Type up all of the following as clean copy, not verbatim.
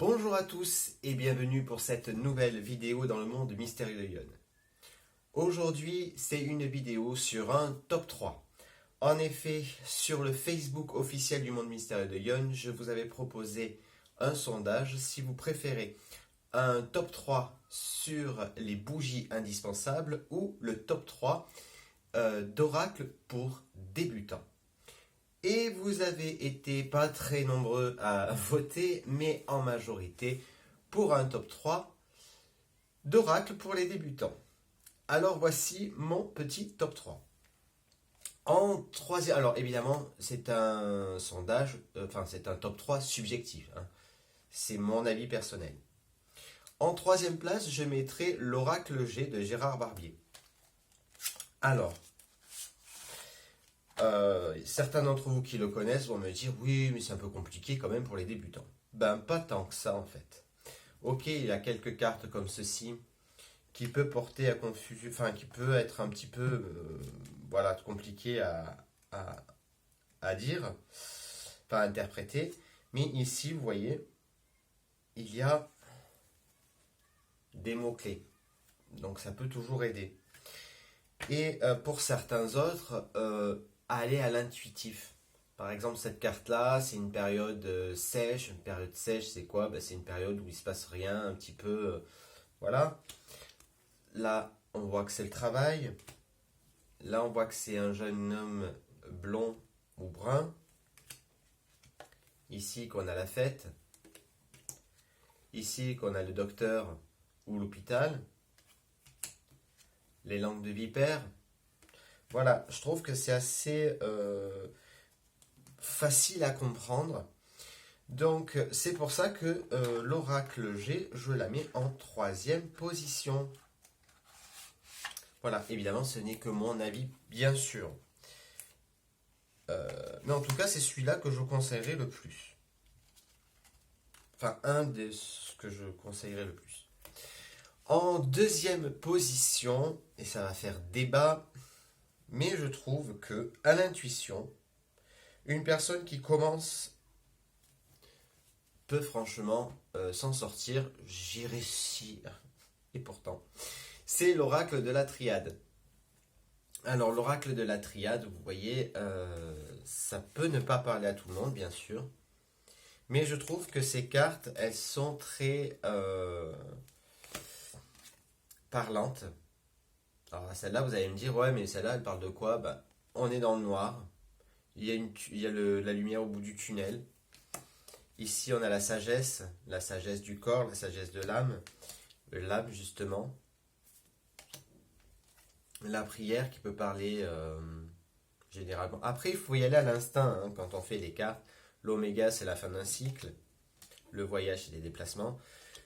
Bonjour à tous et bienvenue pour cette nouvelle vidéo dans le monde mystérieux de Yon. Aujourd'hui, c'est une vidéo sur un top 3. En effet, sur le Facebook officiel du monde mystérieux de Yon, je vous avais proposé un sondage si vous préférez un top 3 sur les bougies indispensables ou le top 3 d'oracle pour débutants. Et vous avez été pas très nombreux à voter, mais en majorité pour un top 3 d'oracle pour les débutants. Alors voici mon petit top 3. En troisième, alors évidemment, c'est un sondage, c'est un top 3 subjectif. C'est mon avis personnel. En troisième place, je mettrai l'oracle G de Gérard Barbier. Alors, certains d'entre vous qui le connaissent vont me dire oui, mais c'est un peu compliqué quand même pour les débutants. Ben, pas tant que ça en fait. Ok, il y a quelques cartes comme ceci qui peut porter à confusion, enfin qui peut être un petit peu compliqué à dire, à interpréter. Mais ici, vous voyez, il y a des mots-clés. Donc ça peut toujours aider. Et pour certains autres, aller à l'intuitif. Par exemple, cette carte-là, c'est une période sèche. Une période sèche, c'est quoi? C'est une période où il ne se passe rien, un petit peu. Voilà. Là, on voit que c'est le travail. Là, on voit que c'est un jeune homme blond ou brun. Ici, qu'on a la fête. Ici, qu'on a le docteur ou l'hôpital. Les langues de vipère. Voilà, je trouve que c'est assez facile à comprendre. Donc, c'est pour ça que l'oracle G, je la mets en troisième position. Voilà, évidemment, ce n'est que mon avis, bien sûr. Mais en tout cas, c'est celui-là que je conseillerais le plus. Enfin, un des que je conseillerais le plus. En deuxième position, et ça va faire débat, mais je trouve que à l'intuition, une personne qui commence peut franchement s'en sortir. J'y réussis. Et pourtant, c'est l'oracle de la triade. Alors l'oracle de la triade, vous voyez, ça peut ne pas parler à tout le monde, bien sûr. Mais je trouve que ces cartes, elles sont très parlantes. Alors celle-là, vous allez me dire, ouais, mais celle-là, elle parle de quoi? On est dans le noir. Il y a la lumière au bout du tunnel. Ici, on a la sagesse du corps, la sagesse de l'âme justement. La prière qui peut parler généralement. Après, il faut y aller à l'instinct quand on fait les cartes. L'oméga, c'est la fin d'un cycle. Le voyage, c'est des déplacements.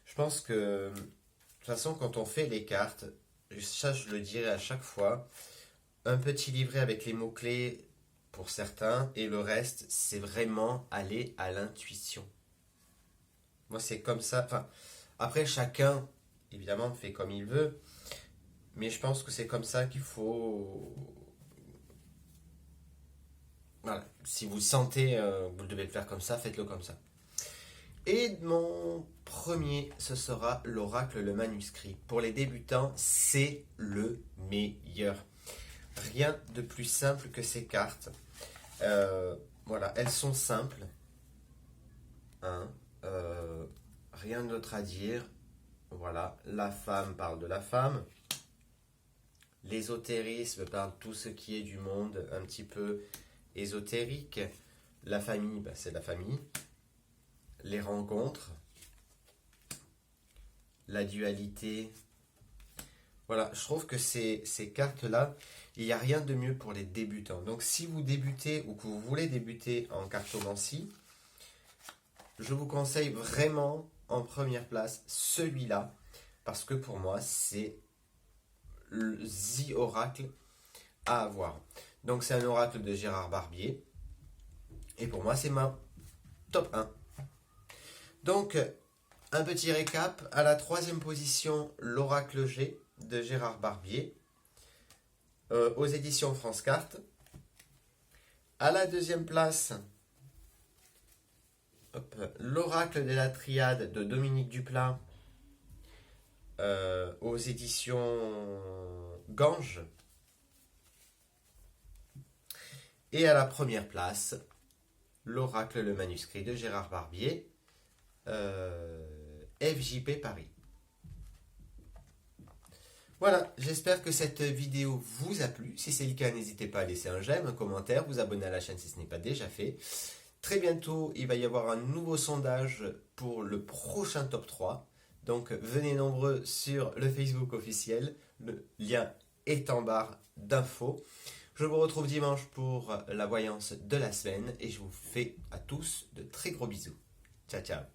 Je pense que, de toute façon, quand on fait les cartes, ça, je le dirai à chaque fois, un petit livret avec les mots-clés pour certains, et le reste, c'est vraiment aller à l'intuition. Moi, c'est comme ça. Enfin, après, chacun, évidemment, fait comme il veut, mais je pense que c'est comme ça qu'il faut. Voilà. Si vous sentez, vous devez le faire comme ça, faites-le comme ça. Et mon premier, ce sera l'oracle, le manuscrit. Pour les débutants, c'est le meilleur. Rien de plus simple que ces cartes. Voilà, elles sont simples. Rien d'autre à dire. Voilà, la femme parle de la femme. L'ésotérisme parle de tout ce qui est du monde un petit peu ésotérique. La famille, c'est la famille. Les rencontres. La dualité. Voilà, je trouve que ces cartes-là, il n'y a rien de mieux pour les débutants. Donc si vous débutez ou que vous voulez débuter en cartomancie, je vous conseille vraiment en première place celui-là, parce que pour moi, c'est the oracle à avoir. Donc c'est un oracle de Gérard Barbier, et pour moi, c'est ma top 1. Donc, un petit récap. À la troisième position, l'oracle G de Gérard Barbier, aux éditions France Cartes. À la deuxième place, L'Oracle de la Triade de Dominique Duplat aux éditions Gange. Et à la première place, l'Oracle, le manuscrit de Gérard Barbier, FJP Paris. Voilà, j'espère que cette vidéo vous a plu. Si c'est le cas, n'hésitez pas à laisser un j'aime, un commentaire, vous abonner à la chaîne si ce n'est pas déjà fait. Très bientôt, il va y avoir un nouveau sondage pour le prochain top 3. Donc venez nombreux sur le Facebook officiel. Le lien est en barre d'infos. Je vous retrouve dimanche pour la voyance de la semaine et je vous fais à tous de très gros bisous. Ciao, ciao.